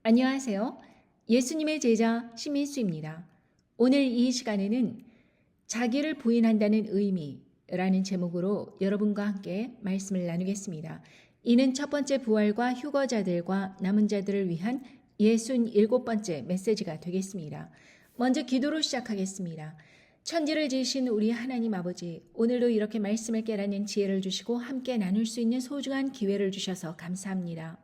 안녕하세요. 예수님의 제자 신민수입니다. 오늘 이 시간에는 자기를 부인한다는 의미라는 제목으로 여러분과 함께 말씀을 나누겠습니다. 이는 첫 번째 부활과 휴거자들과 남은 자들을 위한 67번째 메시지가 되겠습니다. 먼저 기도로 시작하겠습니다. 천지를 지으신 우리 하나님 아버지, 오늘도 이렇게 말씀을 깨닫는 지혜를 주시고 함께 나눌 수 있는 소중한 기회를 주셔서 감사합니다.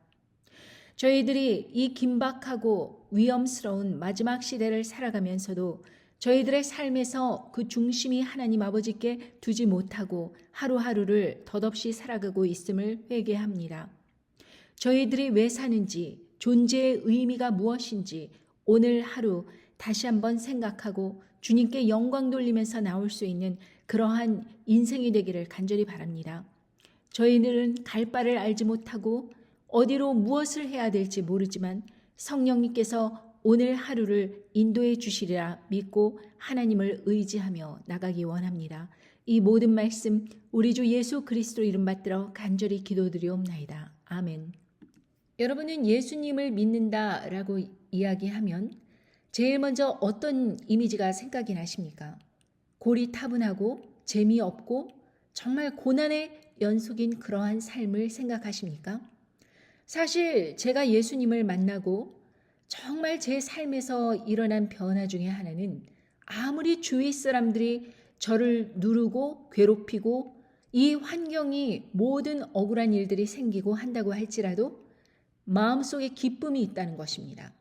저희들이 이 긴박하고 위험스러운 마지막 시대를 살아가면서도 저희들의 삶에서 그 중심이 하나님 아버지께 두지 못하고 하루하루를 덧없이 살아가고 있음을 회개합니다. 저희들이 왜 사는지, 존재의 의미가 무엇인지 오늘 하루 다시 한번 생각하고 주님께 영광 돌리면서 나올 수 있는 그러한 인생이 되기를 간절히 바랍니다. 저희들은 갈 바를 알지 못하고 어디로 무엇을 해야 될지 모르지만 성령님께서 오늘 하루를 인도해 주시리라 믿고 하나님을 의지하며 나가기 원합니다. 이 모든 말씀 우리 주 예수 그리스도 이름 받들어 간절히 기도드리옵나이다. 아멘. 여러분은 예수님을 믿는다라고 이야기하면 제일 먼저 어떤 이미지가 생각이 나십니까? 고리타분하고 재미없고 정말 고난의 연속인 그러한 삶을 생각하십니까? 사실 제가 예수님을 만나고 정말 제 삶에서 일어난 변화 중에 하나는 아무리 주위 사람들이 저를 누르고 괴롭히고 이 환경이 모든 억울한 일들이 생기고 한다고 할지라도 마음속에 기쁨이 있다는 것입니다.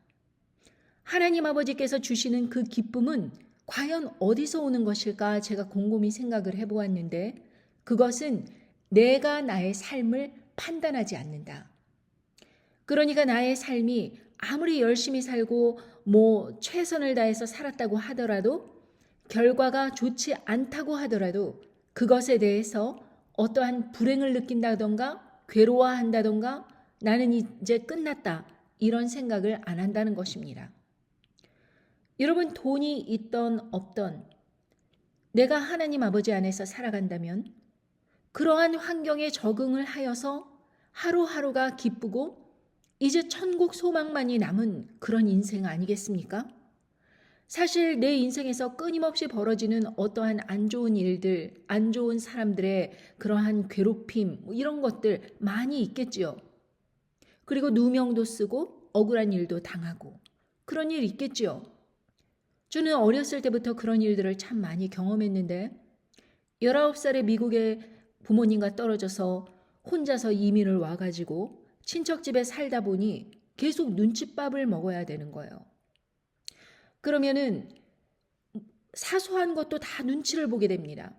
하나님 아버지께서 주시는 그 기쁨은 과연 어디서 오는 것일까 제가 곰곰이 생각을 해보았는데 그것은 내가 나의 삶을 판단하지 않는다. 그러니까 나의 삶이 아무리 열심히 살고 최선을 다해서 살았다고 하더라도 결과가 좋지 않다고 하더라도 그것에 대해서 어떠한 불행을 느낀다던가 괴로워한다던가 나는 이제 끝났다 이런 생각을 안 한다는 것입니다. 여러분 돈이 있던 없던 내가 하나님 아버지 안에서 살아간다면 그러한 환경에 적응을 하여서 하루하루가 기쁘고 이제 천국 소망만이 남은 그런 인생 아니겠습니까? 사실 내 인생에서 끊임없이 벌어지는 어떠한 안 좋은 일들, 안 좋은 사람들의 그러한 괴롭힘 이런 것들 많이 있겠지요. 그리고 누명도 쓰고 억울한 일도 당하고 그런 일 있겠지요. 저는 어렸을 때부터 그런 일들을 참 많이 경험했는데 19살에 미국에 부모님과 떨어져서 혼자서 이민을 와가지고 친척집에 살다 보니 계속 눈칫밥을 먹어야 되는 거예요. 그러면은 사소한 것도 다 눈치를 보게 됩니다.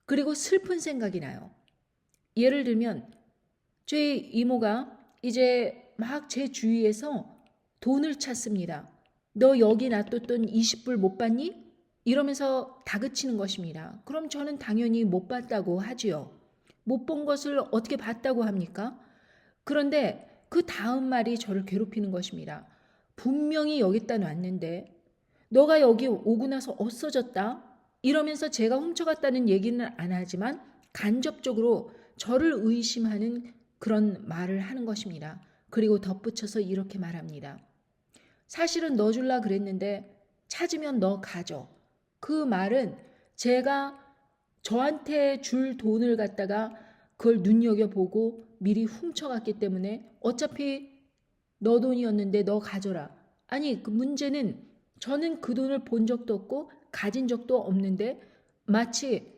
그리고 슬픈 생각이 나요. 예를 들면 제 이모가 이제 막 제 주위에서 돈을 찾습니다. 너 여기 놔뒀던 20불 못 봤니? 이러면서 다그치는 것입니다. 그럼 저는 당연히 못 봤다고 하지요. 못 본 것을 어떻게 봤다고 합니까? 그런데 그 다음 말이 저를 괴롭히는 것입니다. 분명히 여기다 놨는데 너가 여기 오고 나서 없어졌다? 이러면서 제가 훔쳐갔다는 얘기는 안 하지만 간접적으로 저를 의심하는 그런 말을 하는 것입니다. 그리고 덧붙여서 이렇게 말합니다. 사실은 너 줄라 그랬는데 찾으면 너 가져. 그 말은 제가 저한테 줄 돈을 갖다가 그걸 눈여겨보고 미리 훔쳐갔기 때문에 어차피 너 돈이었는데 너 가져라. 아니 그 문제는 저는 그 돈을 본 적도 없고 가진 적도 없는데 마치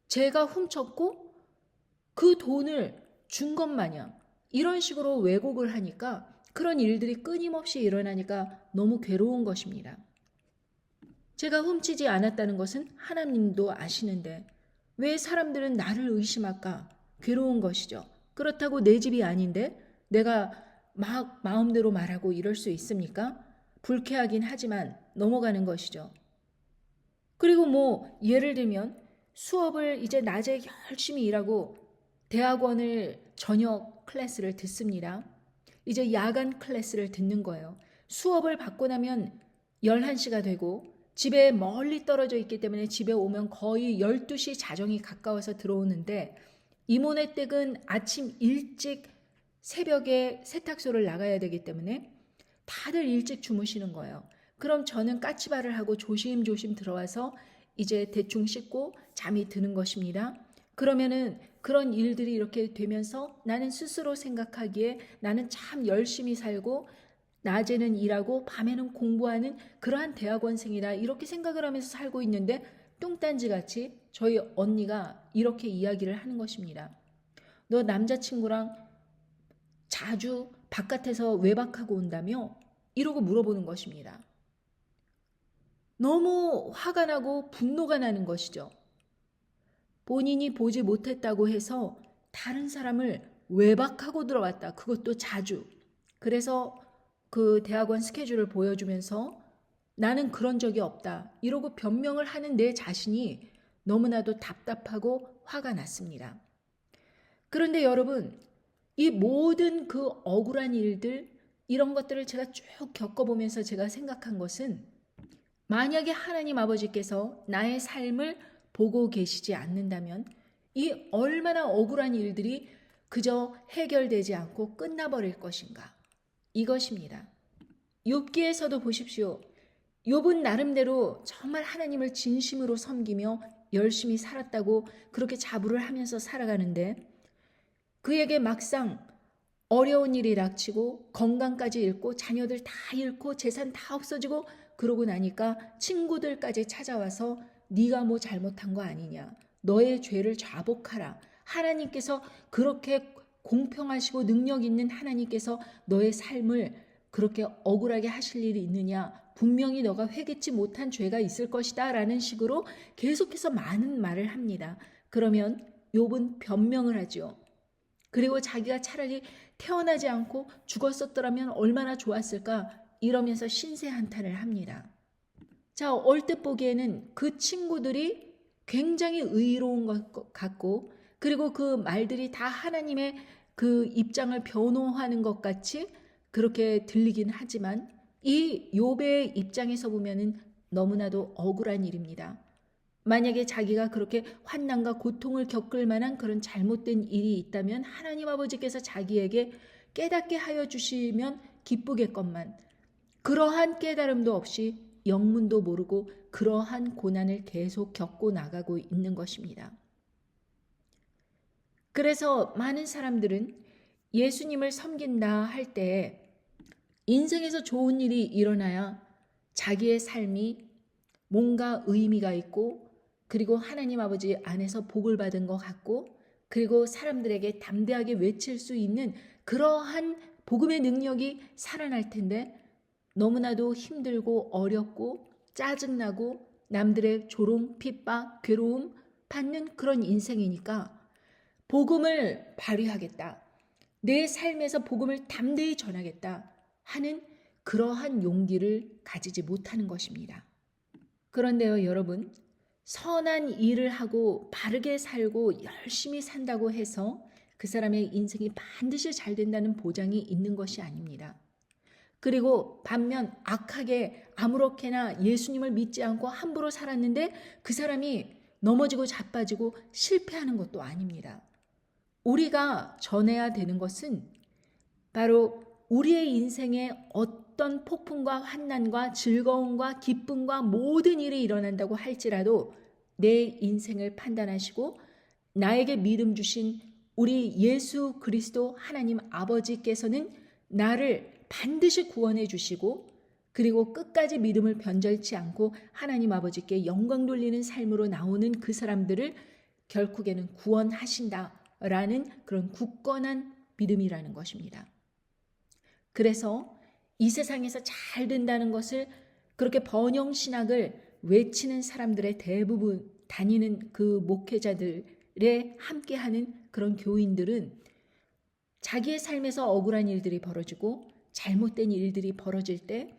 제가 훔쳤고 그 돈을 준 것 마냥 이런 식으로 왜곡을 하니까 그런 일들이 끊임없이 일어나니까 너무 괴로운 것입니다. 제가 훔치지 않았다는 것은 하나님도 아시는데 왜 사람들은 나를 의심할까? 괴로운 것이죠. 그렇다고 내 집이 아닌데 내가 막 마음대로 말하고 이럴 수 있습니까? 불쾌하긴 하지만 넘어가는 것이죠. 그리고 예를 들면 수업을 이제 낮에 열심히 일하고 대학원을 저녁 클래스를 듣습니다. 이제 야간 클래스를 듣는 거예요. 수업을 받고 나면 11시가 되고 집에 멀리 떨어져 있기 때문에 집에 오면 거의 12시 자정이 가까워서 들어오는데 이모네 댁은 아침 일찍 새벽에 세탁소를 나가야 되기 때문에 다들 일찍 주무시는 거예요. 그럼 저는 까치발을 하고 조심조심 들어와서 이제 대충 씻고 잠이 드는 것입니다. 그러면은 그런 일들이 이렇게 되면서 나는 스스로 생각하기에 나는 참 열심히 살고 낮에는 일하고 밤에는 공부하는 그러한 대학원생이다 이렇게 생각을 하면서 살고 있는데 뚱딴지같이 저희 언니가 이렇게 이야기를 하는 것입니다. 너 남자친구랑 자주 바깥에서 외박하고 온다며? 이러고 물어보는 것입니다. 너무 화가 나고 분노가 나는 것이죠. 본인이 보지 못했다고 해서 다른 사람을 외박하고 들어왔다. 그것도 자주. 그래서 그 대학원 스케줄을 보여주면서 나는 그런 적이 없다. 이러고 변명을 하는 내 자신이 너무나도 답답하고 화가 났습니다. 그런데 여러분, 이 모든 그 억울한 일들, 이런 것들을 제가 쭉 겪어보면서 제가 생각한 것은 만약에 하나님 아버지께서 나의 삶을 보고 계시지 않는다면 이 얼마나 억울한 일들이 그저 해결되지 않고 끝나버릴 것인가. 이것입니다. 욥기에서도 보십시오. 욥은 나름대로 정말 하나님을 진심으로 섬기며 열심히 살았다고 그렇게 자부를 하면서 살아가는데 그에게 막상 어려운 일이 닥치고 건강까지 잃고 자녀들 다 잃고 재산 다 없어지고 그러고 나니까 친구들까지 찾아와서 네가 뭐 잘못한 거 아니냐. 너의 죄를 자복하라. 하나님께서 그렇게 공평하시고 능력 있는 하나님께서 너의 삶을 그렇게 억울하게 하실 일이 있느냐. 분명히 너가 회개치 못한 죄가 있을 것이다 라는 식으로 계속해서 많은 말을 합니다. 그러면 욥은 변명을 하죠. 그리고 자기가 차라리 태어나지 않고 죽었었더라면 얼마나 좋았을까 이러면서 신세한탄을 합니다. 자, 얼뜻 보기에는 그 친구들이 굉장히 의로운 것 같고 그리고 그 말들이 다 하나님의 그 입장을 변호하는 것 같이 그렇게 들리긴 하지만 이 욥의 입장에서 보면은 너무나도 억울한 일입니다. 만약에 자기가 그렇게 환난과 고통을 겪을 만한 그런 잘못된 일이 있다면 하나님 아버지께서 자기에게 깨닫게 하여 주시면 기쁘겠건만 그러한 깨달음도 없이 영문도 모르고 그러한 고난을 계속 겪고 나가고 있는 것입니다. 그래서 많은 사람들은 예수님을 섬긴다 할 때 인생에서 좋은 일이 일어나야 자기의 삶이 뭔가 의미가 있고 그리고 하나님 아버지 안에서 복을 받은 것 같고 그리고 사람들에게 담대하게 외칠 수 있는 그러한 복음의 능력이 살아날 텐데 너무나도 힘들고 어렵고 짜증나고 남들의 조롱, 핍박, 괴로움 받는 그런 인생이니까 복음을 발휘하겠다. 내 삶에서 복음을 담대히 전하겠다 하는 그러한 용기를 가지지 못하는 것입니다. 그런데요, 여러분, 선한 일을 하고 바르게 살고 열심히 산다고 해서 그 사람의 인생이 반드시 잘 된다는 보장이 있는 것이 아닙니다. 그리고 반면 악하게 아무렇게나 예수님을 믿지 않고 함부로 살았는데 그 사람이 넘어지고 자빠지고 실패하는 것도 아닙니다. 우리가 전해야 되는 것은 바로 우리의 인생에 어떤 폭풍과 환난과 즐거움과 기쁨과 모든 일이 일어난다고 할지라도 내 인생을 판단하시고 나에게 믿음 주신 우리 예수 그리스도 하나님 아버지께서는 나를 반드시 구원해 주시고 그리고 끝까지 믿음을 변절치 않고 하나님 아버지께 영광 돌리는 삶으로 나오는 그 사람들을 결국에는 구원하신다라는 그런 굳건한 믿음이라는 것입니다. 그래서 이 세상에서 잘 된다는 것을 그렇게 번영신학을 외치는 사람들의 대부분 다니는 그 목회자들의 함께하는 그런 교인들은 자기의 삶에서 억울한 일들이 벌어지고 잘못된 일들이 벌어질 때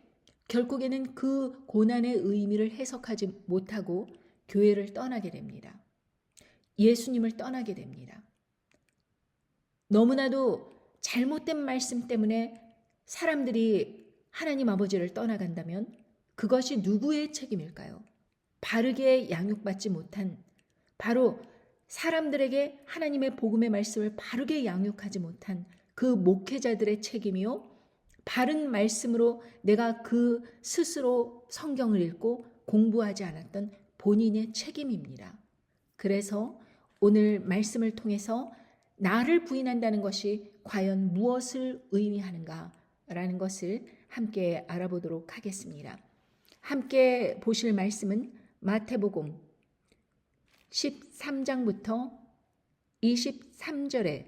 결국에는 그 고난의 의미를 해석하지 못하고 교회를 떠나게 됩니다. 예수님을 떠나게 됩니다. 너무나도 잘못된 말씀 때문에 사람들이 하나님 아버지를 떠나간다면 그것이 누구의 책임일까요? 바르게 양육받지 못한 바로 사람들에게 하나님의 복음의 말씀을 바르게 양육하지 못한 그 목회자들의 책임이요. 바른 말씀으로 내가 그 스스로 성경을 읽고 공부하지 않았던 본인의 책임입니다. 그래서 오늘 말씀을 통해서 나를 부인한다는 것이 과연 무엇을 의미하는가라는 것을 함께 알아보도록 하겠습니다. 함께 보실 말씀은 마태복음 13장부터 23절에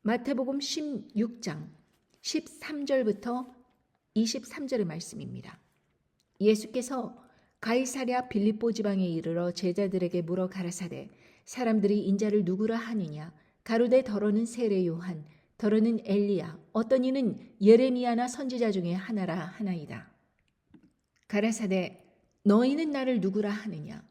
마태복음 16장 13절부터 23절의 말씀입니다. 예수께서 가이사랴 빌립보 지방에 이르러 제자들에게 물어 가라사대 사람들이 인자를 누구라 하느냐 가로되 더러는 세례 요한 더러는 엘리야 어떤 이는 예레미야나 선지자 중에 하나라 하나이다. 가라사대 너희는 나를 누구라 하느냐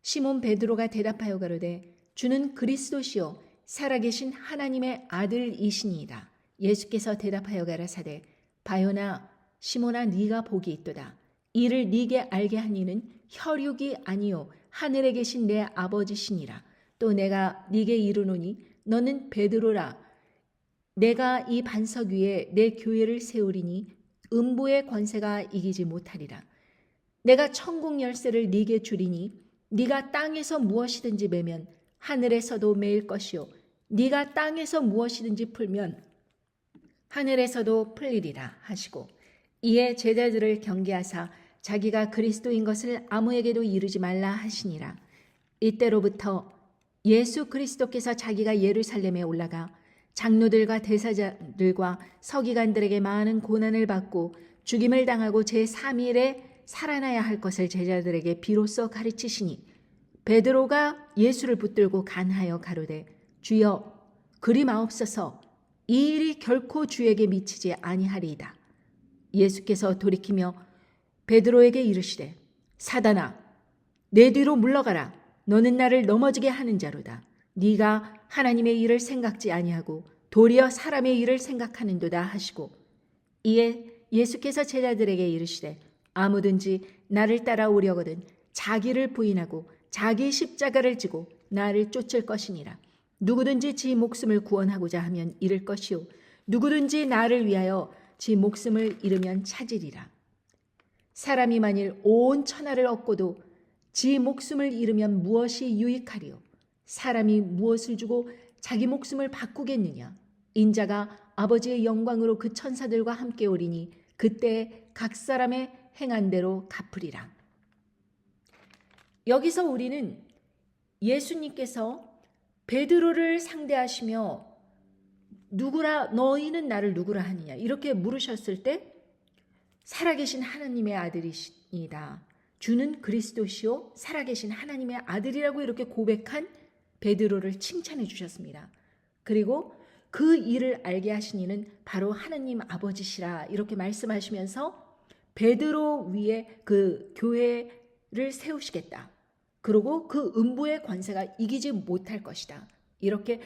시몬 베드로가 대답하여 가로되 주는 그리스도시요 살아계신 하나님의 아들이시니이다. 예수께서 대답하여 가라사대 바요나 시몬아 네가 복이 있도다. 이를 네게 알게 한 이는 혈육이 아니요 하늘에 계신 내 아버지시니라. 또 내가 네게 이르노니 너는 베드로라. 내가 이 반석 위에 내 교회를 세우리니 음부의 권세가 이기지 못하리라. 내가 천국 열쇠를 네게 주리니 네가 땅에서 무엇이든지 매면 하늘에서도 매일 것이요 네가 땅에서 무엇이든지 풀면 하늘에서도 풀리리라 하시고 이에 제자들을 경계하사 자기가 그리스도인 것을 아무에게도 이르지 말라 하시니라. 이때로부터 예수 그리스도께서 자기가 예루살렘에 올라가 장로들과 대사장들과 서기관들에게 많은 고난을 받고 죽임을 당하고 제3일에 살아나야 할 것을 제자들에게 비로소 가르치시니 베드로가 예수를 붙들고 간하여 가로되 주여 그리 마옵소서 이 일이 결코 주에게 미치지 아니하리이다. 예수께서 돌이키며 베드로에게 이르시되 사단아 내 뒤로 물러가라. 너는 나를 넘어지게 하는 자로다. 네가 하나님의 일을 생각지 아니하고 도리어 사람의 일을 생각하는도다 하시고 이에 예수께서 제자들에게 이르시되 아무든지 나를 따라오려거든 자기를 부인하고 자기 십자가를 지고 나를 쫓을 것이니라. 누구든지 지 목숨을 구원하고자 하면 잃을 것이요 누구든지 나를 위하여 지 목숨을 잃으면 찾으리라. 사람이 만일 온 천하를 얻고도 지 목숨을 잃으면 무엇이 유익하리요? 사람이 무엇을 주고 자기 목숨을 바꾸겠느냐? 인자가 아버지의 영광으로 그 천사들과 함께 오리니 그때 각 사람의 행한 대로 갚으리라. 여기서 우리는 예수님께서 베드로를 상대하시며 누구라 너희는 나를 누구라 하느냐 이렇게 물으셨을 때 살아계신 하나님의 아들이시니다. 주는 그리스도시요 살아계신 하나님의 아들이라고 이렇게 고백한 베드로를 칭찬해 주셨습니다. 그리고 그 일을 알게 하신 이는 바로 하나님 아버지시라 이렇게 말씀하시면서 베드로 위에 그 교회를 세우시겠다. 그리고 그 음부의 권세가 이기지 못할 것이다. 이렇게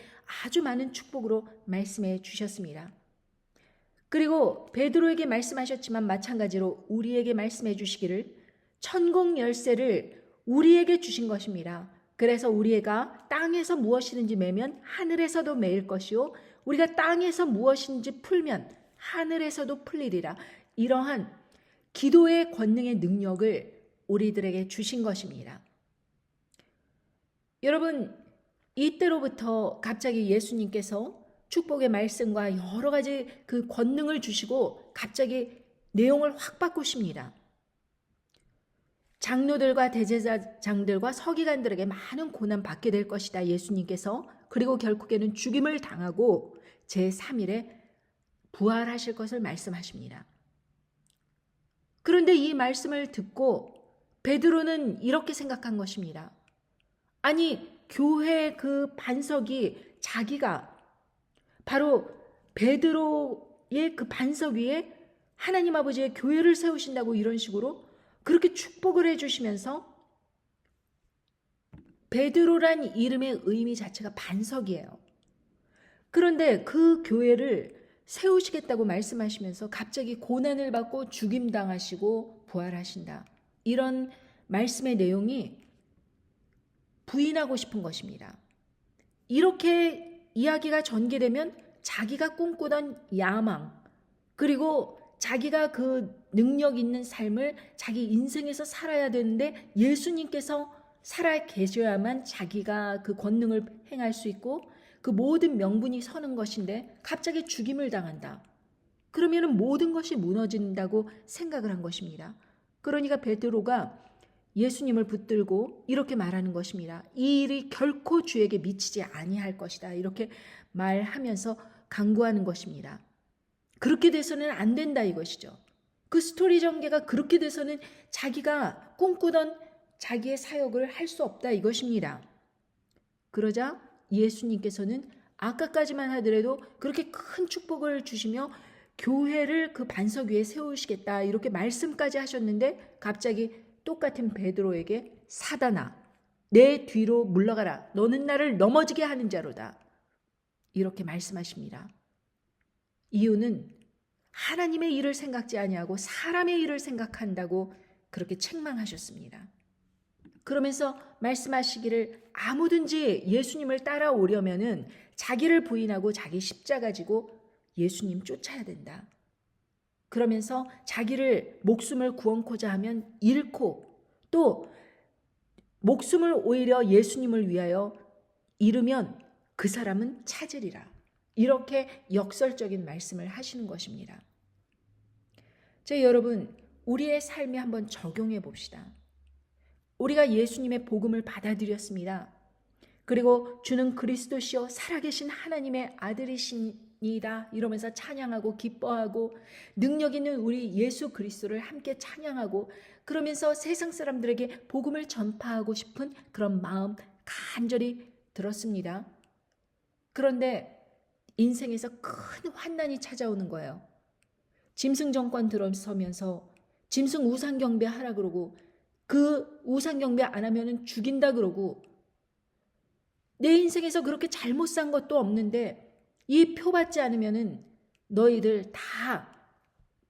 아주 많은 축복으로 말씀해 주셨습니다. 그리고 베드로에게 말씀하셨지만 마찬가지로 우리에게 말씀해 주시기를 천국 열쇠를 우리에게 주신 것입니다. 그래서 우리가 땅에서 무엇이든지 매면 하늘에서도 매일 것이요 우리가 땅에서 무엇인지 풀면 하늘에서도 풀리리라. 이러한 기도의 권능의 능력을 우리들에게 주신 것입니다. 여러분 이때로부터 갑자기 예수님께서 축복의 말씀과 여러 가지 그 권능을 주시고 갑자기 내용을 확 바꾸십니다. 장로들과 대제사장들과 서기관들에게 많은 고난 받게 될 것이다 예수님께서. 그리고 결국에는 죽임을 당하고 제3일에 부활하실 것을 말씀하십니다. 그런데 이 말씀을 듣고 베드로는 이렇게 생각한 것입니다. 아니 교회 그 반석이 자기가 바로 베드로의 그 반석 위에 하나님 아버지의 교회를 세우신다고 이런 식으로 그렇게 축복을 해주시면서 베드로란 이름의 의미 자체가 반석이에요. 그런데 그 교회를 세우시겠다고 말씀하시면서 갑자기 고난을 받고 죽임당하시고 부활하신다. 이런 말씀의 내용이 부인하고 싶은 것입니다. 이렇게 이야기가 전개되면 자기가 꿈꾸던 야망, 그리고 자기가 그 능력 있는 삶을 자기 인생에서 살아야 되는데 예수님께서 살아 계셔야만 자기가 그 권능을 행할 수 있고 그 모든 명분이 서는 것인데 갑자기 죽임을 당한다. 그러면 모든 것이 무너진다고 생각을 한 것입니다. 그러니까 베드로가 예수님을 붙들고 이렇게 말하는 것입니다. 이 일이 결코 주에게 미치지 아니할 것이다. 이렇게 말하면서 강구하는 것입니다. 그렇게 돼서는 안 된다 이것이죠. 그 스토리 전개가 그렇게 돼서는 자기가 꿈꾸던 자기의 사역을 할 수 없다 이것입니다. 그러자 예수님께서는 아까까지만 하더라도 그렇게 큰 축복을 주시며 교회를 그 반석 위에 세우시겠다 이렇게 말씀까지 하셨는데 갑자기 똑같은 베드로에게 사단아 내 뒤로 물러가라 너는 나를 넘어지게 하는 자로다 이렇게 말씀하십니다. 이유는 하나님의 일을 생각지 아니하고 사람의 일을 생각한다고 그렇게 책망하셨습니다. 그러면서 말씀하시기를 아무든지 예수님을 따라오려면은 자기를 부인하고 자기 십자가 지고 예수님 쫓아야 된다. 그러면서 자기를 목숨을 구원코자 하면 잃고 또 목숨을 오히려 예수님을 위하여 잃으면 그 사람은 찾으리라. 이렇게 역설적인 말씀을 하시는 것입니다. 여러분, 우리의 삶에 한번 적용해 봅시다. 우리가 예수님의 복음을 받아들였습니다. 그리고 주는 그리스도시요 살아계신 하나님의 아들이시니다 이러면서 찬양하고 기뻐하고 능력 있는 우리 예수 그리스도를 함께 찬양하고 그러면서 세상 사람들에게 복음을 전파하고 싶은 그런 마음 간절히 들었습니다. 그런데 인생에서 큰 환난이 찾아오는 거예요. 짐승 정권 들어서면서 짐승 우상 경배하라 그러고 그 우상 경배 안 하면은 죽인다 그러고 내 인생에서 그렇게 잘못 산 것도 없는데 이 표 받지 않으면은 너희들 다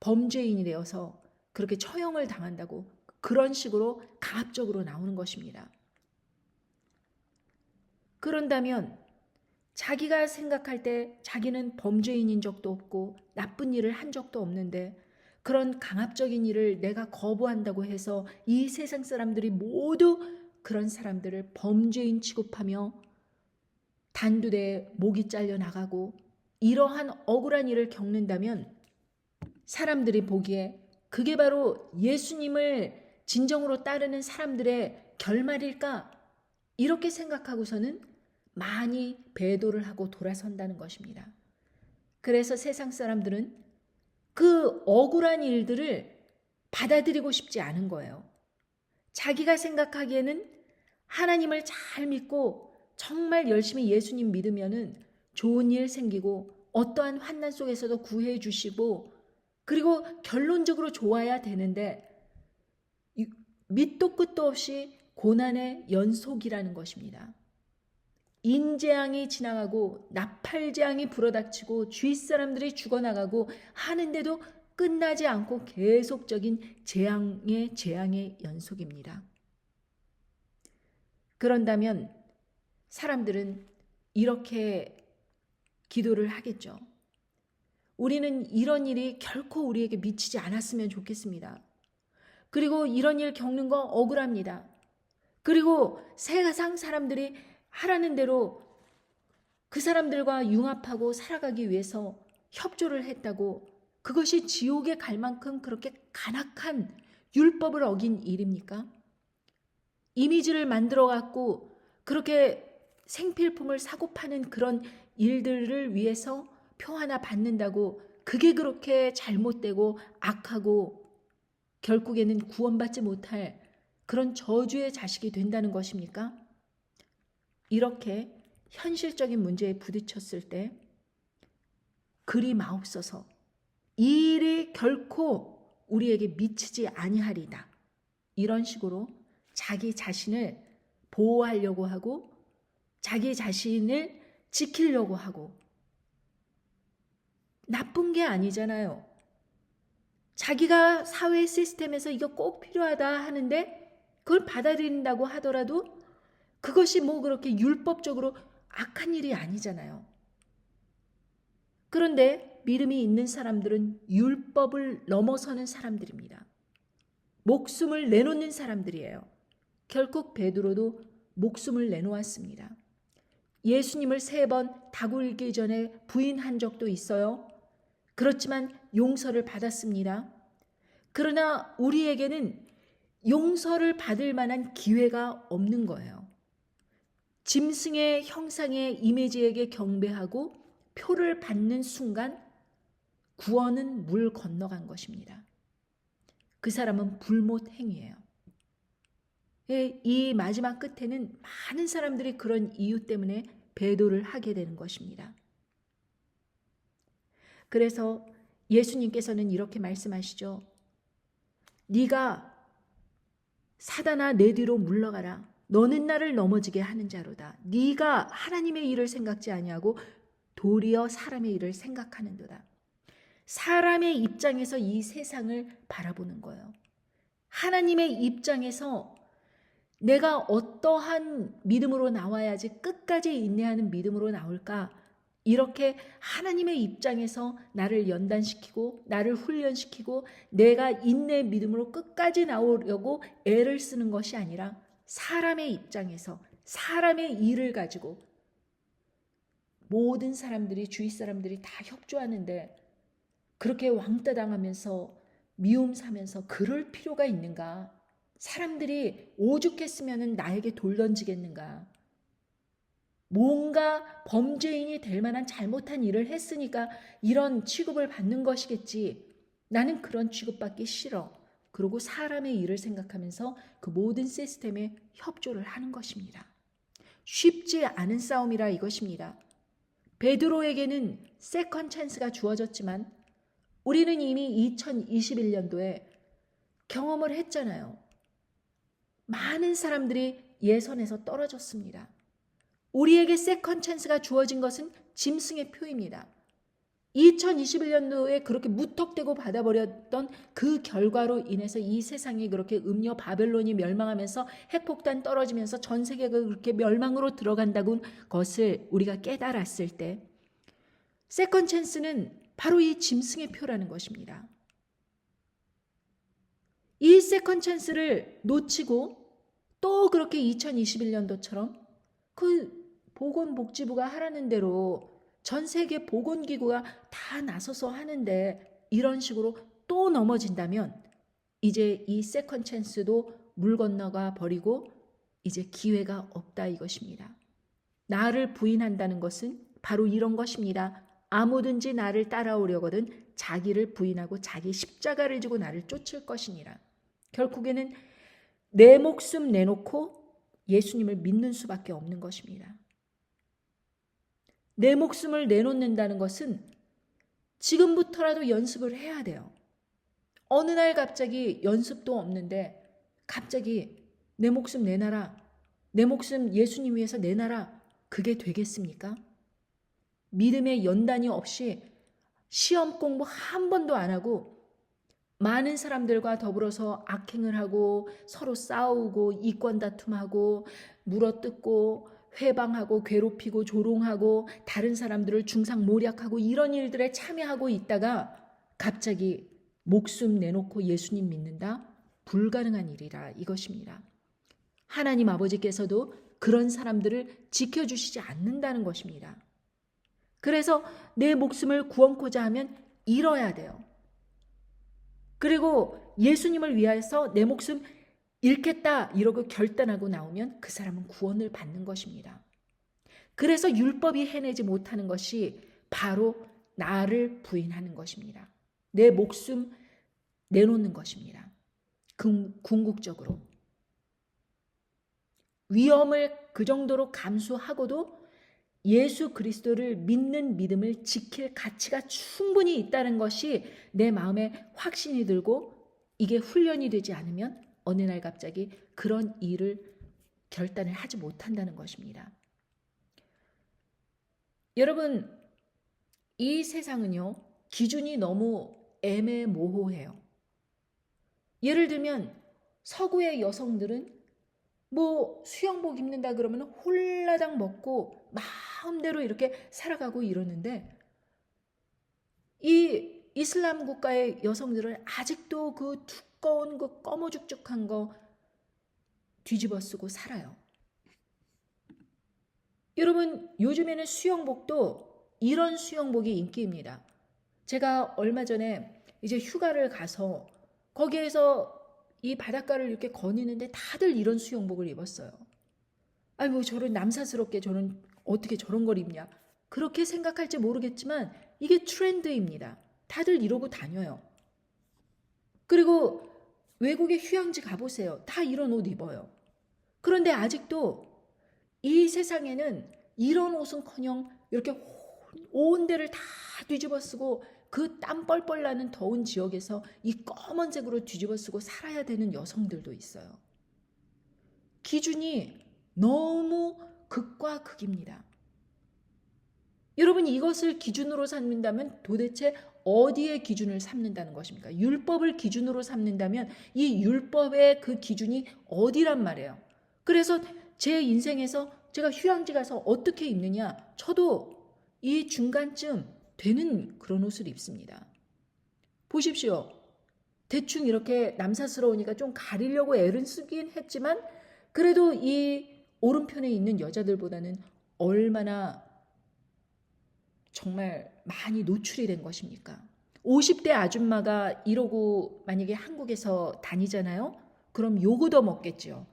범죄인이 되어서 그렇게 처형을 당한다고 그런 식으로 강압적으로 나오는 것입니다. 그런다면 자기가 생각할 때 자기는 범죄인인 적도 없고 나쁜 일을 한 적도 없는데 그런 강압적인 일을 내가 거부한다고 해서 이 세상 사람들이 모두 그런 사람들을 범죄인 취급하며 단두대에 목이 잘려 나가고 이러한 억울한 일을 겪는다면 사람들이 보기에 그게 바로 예수님을 진정으로 따르는 사람들의 결말일까? 이렇게 생각하고서는 많이 배도를 하고 돌아선다는 것입니다. 그래서 세상 사람들은 그 억울한 일들을 받아들이고 싶지 않은 거예요. 자기가 생각하기에는 하나님을 잘 믿고 정말 열심히 예수님 믿으면은 좋은 일 생기고 어떠한 환난 속에서도 구해 주시고 그리고 결론적으로 좋아야 되는데 밑도 끝도 없이 고난의 연속이라는 것입니다. 인재앙이 지나가고 나팔재앙이 불어닥치고 주위 사람들이 죽어나가고 하는데도 끝나지 않고 계속적인 재앙의 연속입니다. 그런다면 사람들은 이렇게 기도를 하겠죠. 우리는 이런 일이 결코 우리에게 미치지 않았으면 좋겠습니다. 그리고 이런 일 겪는 거 억울합니다. 그리고 세상 사람들이 하라는 대로 그 사람들과 융합하고 살아가기 위해서 협조를 했다고 그것이 지옥에 갈 만큼 그렇게 간악한 율법을 어긴 일입니까? 이미지를 만들어 갖고 그렇게 생필품을 사고 파는 그런 일들을 위해서 표 하나 받는다고 그게 그렇게 잘못되고 악하고 결국에는 구원받지 못할 그런 저주의 자식이 된다는 것입니까? 이렇게 현실적인 문제에 부딪혔을 때 그리 마옵소서 이 일이 결코 우리에게 미치지 아니하리다. 이런 식으로 자기 자신을 보호하려고 하고 자기 자신을 지키려고 하고 나쁜 게 아니잖아요. 자기가 사회 시스템에서 이거 꼭 필요하다 하는데 그걸 받아들인다고 하더라도 그것이 뭐 그렇게 율법적으로 악한 일이 아니잖아요. 그런데 믿음이 있는 사람들은 율법을 넘어서는 사람들입니다. 목숨을 내놓는 사람들이에요. 결국 베드로도 목숨을 내놓았습니다. 예수님을 3번 다굴기 전에 부인한 적도 있어요. 그렇지만 용서를 받았습니다. 그러나 우리에게는 용서를 받을 만한 기회가 없는 거예요. 짐승의 형상의 이미지에게 경배하고 표를 받는 순간 구원은 물 건너간 것입니다. 그 사람은 불못 행위예요. 이 마지막 끝에는 많은 사람들이 그런 이유 때문에 배도를 하게 되는 것입니다. 그래서 예수님께서는 이렇게 말씀하시죠. 네가 사단아 내 뒤로 물러가라. 너는 나를 넘어지게 하는 자로다. 네가 하나님의 일을 생각지 아니하고 도리어 사람의 일을 생각하는도다. 사람의 입장에서 이 세상을 바라보는 거예요. 하나님의 입장에서 내가 어떠한 믿음으로 나와야지 끝까지 인내하는 믿음으로 나올까? 이렇게 하나님의 입장에서 나를 연단시키고 나를 훈련시키고 내가 인내의 믿음으로 끝까지 나오려고 애를 쓰는 것이 아니라 사람의 입장에서 사람의 일을 가지고 모든 사람들이 주위 사람들이 다 협조하는데 그렇게 왕따 당하면서 미움 사면서 그럴 필요가 있는가? 사람들이 오죽했으면 나에게 돌 던지겠는가? 뭔가 범죄인이 될 만한 잘못한 일을 했으니까 이런 취급을 받는 것이겠지. 나는 그런 취급받기 싫어. 그리고 사람의 일을 생각하면서 그 모든 시스템에 협조를 하는 것입니다. 쉽지 않은 싸움이라 이것입니다. 베드로에게는 세컨 찬스가 주어졌지만 우리는 이미 2021년도에 경험을 했잖아요. 많은 사람들이 예선에서 떨어졌습니다. 우리에게 세컨 찬스가 주어진 것은 짐승의 표입니다. 2021년도에 그렇게 무턱대고 받아버렸던 그 결과로 인해서 이 세상이 그렇게 음녀 바벨론이 멸망하면서 핵폭탄 떨어지면서 전 세계가 그렇게 멸망으로 들어간다는 것을 우리가 깨달았을 때 세컨 찬스는 바로 이 짐승의 표라는 것입니다. 이 세컨 찬스를 놓치고 또 그렇게 2021년도처럼 그 보건복지부가 하라는 대로 전 세계 보건기구가 다 나서서 하는데 이런 식으로 또 넘어진다면 이제 이 세컨 찬스도 물 건너가 버리고 이제 기회가 없다 이것입니다. 나를 부인한다는 것은 바로 이런 것입니다. 아무든지 나를 따라오려거든 자기를 부인하고 자기 십자가를 지고 나를 쫓을 것이니라. 결국에는 내 목숨 내놓고 예수님을 믿는 수밖에 없는 것입니다. 내 목숨을 내놓는다는 것은 지금부터라도 연습을 해야 돼요. 어느 날 갑자기 연습도 없는데 갑자기 내 목숨 내놔라. 내 목숨 예수님 위해서 내놔라. 그게 되겠습니까? 믿음의 연단이 없이 시험 공부 한 번도 안 하고 많은 사람들과 더불어서 악행을 하고 서로 싸우고 이권 다툼하고 물어뜯고 회방하고 괴롭히고 조롱하고 다른 사람들을 중상모략하고 이런 일들에 참여하고 있다가 갑자기 목숨 내놓고 예수님 믿는다? 불가능한 일이라 이것입니다. 하나님 아버지께서도 그런 사람들을 지켜주시지 않는다는 것입니다. 그래서 내 목숨을 구원코자 하면 잃어야 돼요. 그리고 예수님을 위해서 내 목숨 잃겠다 이러고 결단하고 나오면 그 사람은 구원을 받는 것입니다. 그래서 율법이 해내지 못하는 것이 바로 나를 부인하는 것입니다. 내 목숨 내놓는 것입니다. 궁극적으로. 위험을 그 정도로 감수하고도 예수 그리스도를 믿는 믿음을 지킬 가치가 충분히 있다는 것이 내 마음에 확신이 들고 이게 훈련이 되지 않으면 어느 날 갑자기 그런 일을 결단을 하지 못한다는 것입니다. 여러분, 이 세상은요, 기준이 너무 애매모호해요. 예를 들면 서구의 여성들은 뭐 수영복 입는다 그러면 홀라당 먹고 마음대로 이렇게 살아가고 이러는데 이 이슬람 국가의 여성들은 아직도 그 두꺼운 그 꺼머죽죽한 거 뒤집어 쓰고 살아요. 여러분, 요즘에는 수영복도 이런 수영복이 인기입니다. 제가 얼마 전에 이제 휴가를 가서 거기에서 이 바닷가를 이렇게 거니는데 다들 이런 수영복을 입었어요. 아니 뭐 저런 남사스럽게 저는 어떻게 저런 걸 입냐. 그렇게 생각할지 모르겠지만 이게 트렌드입니다. 다들 이러고 다녀요. 그리고 외국의 휴양지 가보세요. 다 이런 옷 입어요. 그런데 아직도 이 세상에는 이런 옷은커녕 이렇게 온 데를 다 뒤집어 쓰고 그 땀 뻘뻘 나는 더운 지역에서 이 검은색으로 뒤집어 쓰고 살아야 되는 여성들도 있어요. 기준이 너무 극과 극입니다. 여러분, 이것을 기준으로 삼는다면 도대체 어디에 기준을 삼는다는 것입니까? 율법을 기준으로 삼는다면 이 율법의 그 기준이 어디란 말이에요. 그래서 제 인생에서 제가 휴양지 가서 어떻게 입느냐, 저도 이 중간쯤 되는 그런 옷을 입습니다. 보십시오. 대충 이렇게 남사스러우니까 좀 가리려고 애를 쓰긴 했지만 그래도 이 오른편에 있는 여자들보다는 얼마나 정말 많이 노출이 된 것입니까? 50대 아줌마가 이러고 만약에 한국에서 다니잖아요? 그럼 욕 얻어먹겠죠.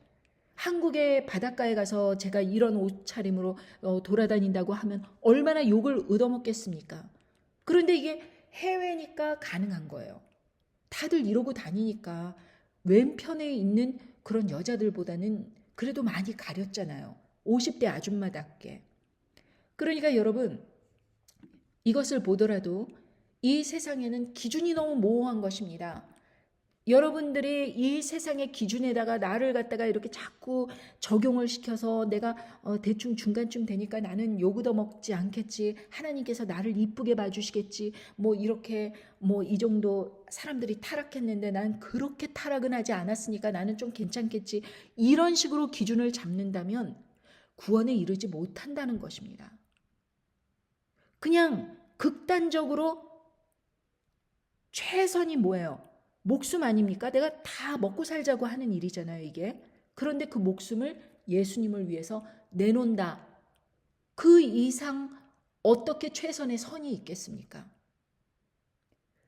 한국의 바닷가에 가서 제가 이런 옷차림으로 돌아다닌다고 하면 얼마나 욕을 얻어먹겠습니까? 그런데 이게 해외니까 가능한 거예요. 다들 이러고 다니니까 왼편에 있는 그런 여자들보다는 그래도 많이 가렸잖아요. 50대 아줌마답게. 그러니까 여러분, 이것을 보더라도 이 세상에는 기준이 너무 모호한 것입니다. 여러분들이 이 세상의 기준에다가 나를 갖다가 이렇게 자꾸 적용을 시켜서 내가 대충 중간쯤 되니까 나는 욕 얻어먹지 않겠지. 하나님께서 나를 이쁘게 봐주시겠지. 뭐 이렇게 뭐 이 정도 사람들이 타락했는데 난 그렇게 타락은 하지 않았으니까 나는 좀 괜찮겠지. 이런 식으로 기준을 잡는다면 구원에 이르지 못한다는 것입니다. 그냥 극단적으로 최선이 뭐예요? 목숨 아닙니까? 내가 다 먹고 살자고 하는 일이잖아요, 이게. 그런데 그 목숨을 예수님을 위해서 내놓는다. 그 이상 어떻게 최선의 선이 있겠습니까?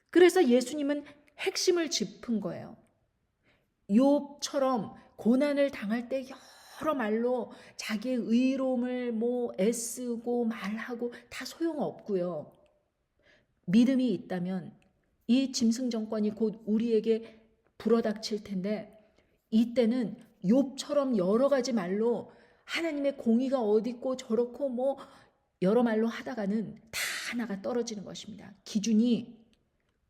그래서 예수님은 핵심을 짚은 거예요. 욥처럼 고난을 당할 때 여러 말로 자기의 의로움을 뭐 애쓰고 말하고 다 소용없고요. 믿음이 있다면 이 짐승 정권이 곧 우리에게 불어닥칠 텐데 이때는 욥처럼 여러 가지 말로 하나님의 공의가 어디 있고 저렇고 뭐 여러 말로 하다가는 다 하나가 떨어지는 것입니다. 기준이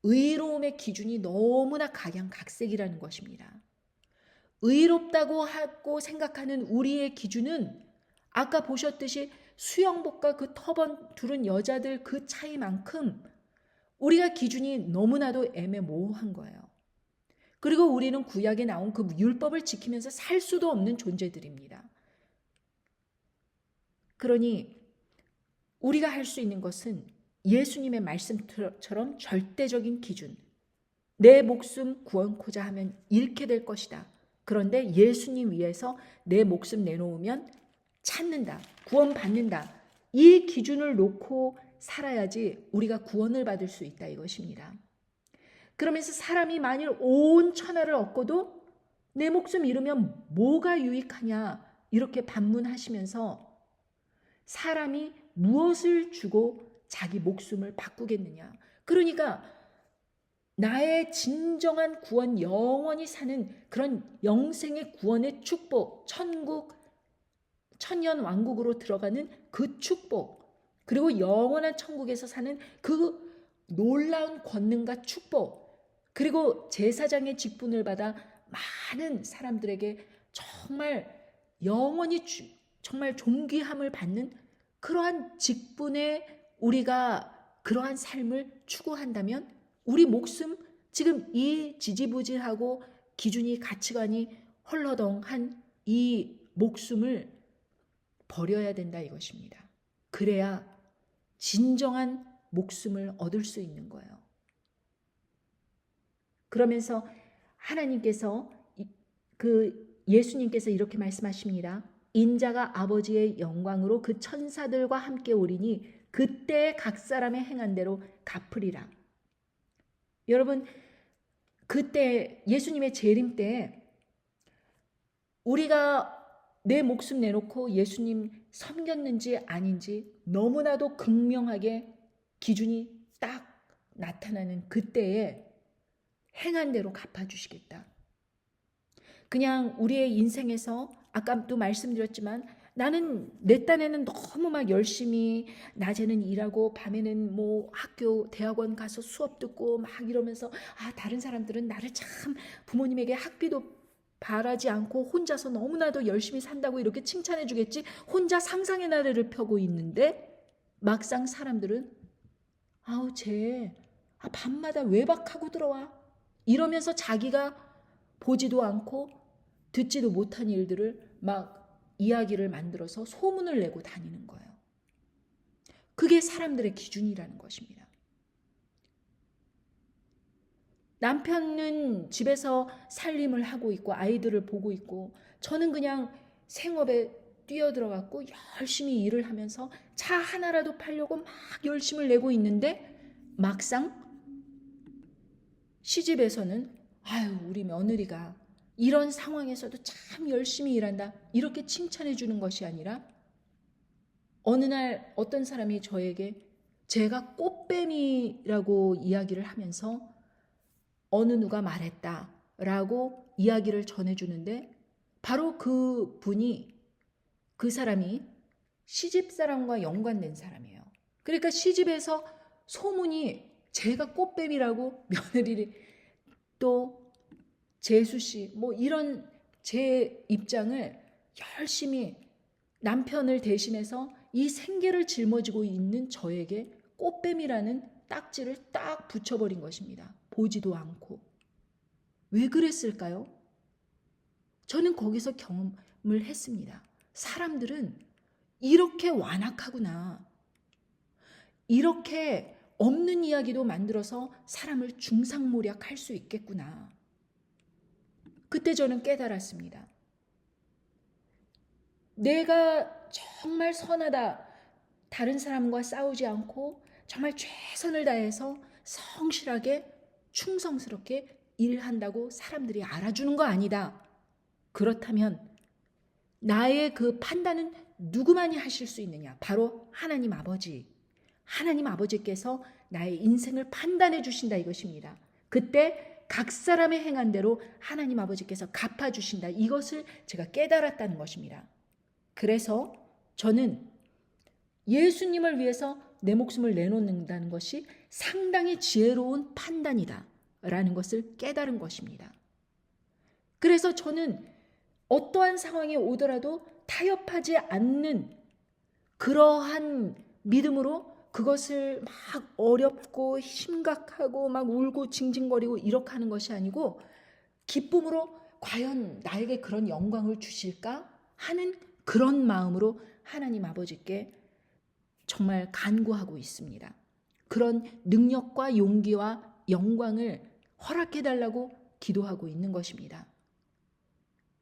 의로움의 기준이 너무나 각양각색이라는 것입니다. 의롭다고 하고 생각하는 우리의 기준은 아까 보셨듯이 수영복과 그 터번 두른 여자들 그 차이만큼 우리가 기준이 너무나도 애매모호한 거예요. 그리고 우리는 구약에 나온 그 율법을 지키면서 살 수도 없는 존재들입니다. 그러니 우리가 할 수 있는 것은 예수님의 말씀처럼 절대적인 기준, 내 목숨 구원코자 하면 잃게 될 것이다. 그런데 예수님 위해서 내 목숨 내놓으면 찾는다, 구원받는다. 이 기준을 놓고 살아야지 우리가 구원을 받을 수 있다 이것입니다. 그러면서 사람이 만일 온 천하를 얻고도 내 목숨 잃으면 뭐가 유익하냐 이렇게 반문하시면서 사람이 무엇을 주고 자기 목숨을 바꾸겠느냐. 그러니까 나의 진정한 구원, 영원히 사는 그런 영생의 구원의 축복, 천국, 천년 왕국으로 들어가는 그 축복, 그리고 영원한 천국에서 사는 그 놀라운 권능과 축복, 그리고 제사장의 직분을 받아 많은 사람들에게 정말 영원히 정말 존귀함을 받는 그러한 직분에 우리가 그러한 삶을 추구한다면 우리 목숨 지금 이 지지부진하고 기준이 가치관이 헐러덩한 이 목숨을 버려야 된다 이것입니다. 그래야 진정한 목숨을 얻을 수 있는 거예요. 그러면서 하나님께서 예수님께서 이렇게 말씀하십니다. 인자가 아버지의 영광으로 그 천사들과 함께 오리니 그때 각 사람의 행한 대로 갚으리라. 여러분, 그때 예수님의 재림 때 우리가 내 목숨 내놓고 예수님 섬겼는지 아닌지 너무나도 극명하게 기준이 딱 나타나는 그때에 행한 대로 갚아주시겠다. 그냥 우리의 인생에서 아까도 말씀드렸지만 나는 내 딴에는 너무 막 열심히 낮에는 일하고 밤에는 뭐 학교 대학원 가서 수업 듣고 막 이러면서 다른 사람들은 나를 참 부모님에게 학비도 바라지 않고 혼자서 너무나도 열심히 산다고 이렇게 칭찬해 주겠지, 혼자 상상의 나래를 펴고 있는데 막상 사람들은 쟤 밤마다 외박하고 들어와 이러면서 자기가 보지도 않고 듣지도 못한 일들을 막 이야기를 만들어서 소문을 내고 다니는 거예요. 그게 사람들의 기준이라는 것입니다. 남편은 집에서 살림을 하고 있고 아이들을 보고 있고 저는 그냥 생업에 뛰어들어갔고 열심히 일을 하면서 차 하나라도 팔려고 막 열심을 내고 있는데 막상 시집에서는 우리 며느리가 이런 상황에서도 참 열심히 일한다 이렇게 칭찬해 주는 것이 아니라 어느 날 어떤 사람이 저에게 제가 꽃뱀이라고 이야기를 하면서 어느 누가 말했다라고 이야기를 전해주는데 바로 그 분이 그 사람이 시집사람과 연관된 사람이에요. 그러니까 시집에서 소문이 제가 꽃뱀이라고 며느리 또 재수씨 뭐 이런 제 입장을 열심히 남편을 대신해서 이 생계를 짊어지고 있는 저에게 꽃뱀이라는 딱지를 딱 붙여버린 것입니다. 보지도 않고. 왜 그랬을까요? 저는 거기서 경험을 했습니다. 사람들은 이렇게 완악하구나. 이렇게 없는 이야기도 만들어서 사람을 중상모략할 수 있겠구나. 그때 저는 깨달았습니다. 내가 정말 선하다. 다른 사람과 싸우지 않고 정말 최선을 다해서 성실하게 충성스럽게 일한다고 사람들이 알아주는 거 아니다. 그렇다면 나의 그 판단은 누구만이 하실 수 있느냐? 바로 하나님 아버지. 하나님 아버지께서 나의 인생을 판단해 주신다 이것입니다. 그때 각 사람의 행한 대로 하나님 아버지께서 갚아주신다. 이것을 제가 깨달았다는 것입니다. 그래서 저는 예수님을 위해서 내 목숨을 내놓는다는 것이 상당히 지혜로운 판단이다 라는 것을 깨달은 것입니다. 그래서 저는 어떠한 상황이 오더라도 타협하지 않는 그러한 믿음으로 그것을 막 어렵고 심각하고 막 울고 징징거리고 이렇게 하는 것이 아니고 기쁨으로 과연 나에게 그런 영광을 주실까 하는 그런 마음으로 하나님 아버지께 정말 간구하고 있습니다. 그런 능력과 용기와 영광을 허락해달라고 기도하고 있는 것입니다.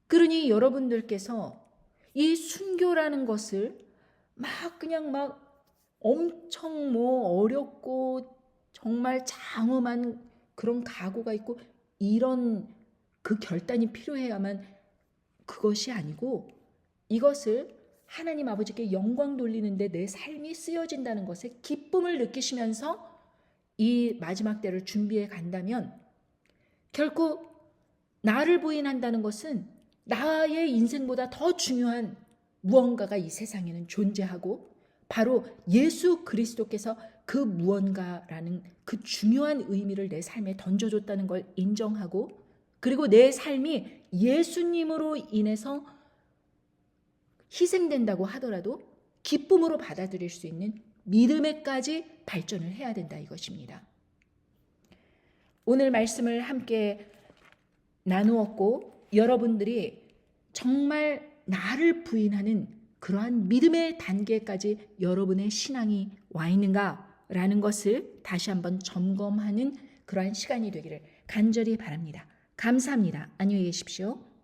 그러니 여러분들께서 이 순교라는 것을 그냥 엄청 어렵고 정말 장엄한 그런 각오가 있고 이런 그 결단이 필요해야만 그것이 아니고 이것을 하나님 아버지께 영광 돌리는데 내 삶이 쓰여진다는 것에 기쁨을 느끼시면서 이 마지막 때를 준비해 간다면 결코 나를 부인한다는 것은 나의 인생보다 더 중요한 무언가가 이 세상에는 존재하고 바로 예수 그리스도께서 그 무언가라는 그 중요한 의미를 내 삶에 던져줬다는 걸 인정하고 그리고 내 삶이 예수님으로 인해서 희생된다고 하더라도 기쁨으로 받아들일 수 있는 믿음에까지 발전을 해야 된다 이것입니다. 오늘 말씀을 함께 나누었고 여러분들이 정말 나를 부인하는 그러한 믿음의 단계까지 여러분의 신앙이 와 있는가 라는 것을 다시 한번 점검하는 그러한 시간이 되기를 간절히 바랍니다. 감사합니다. 안녕히 계십시오.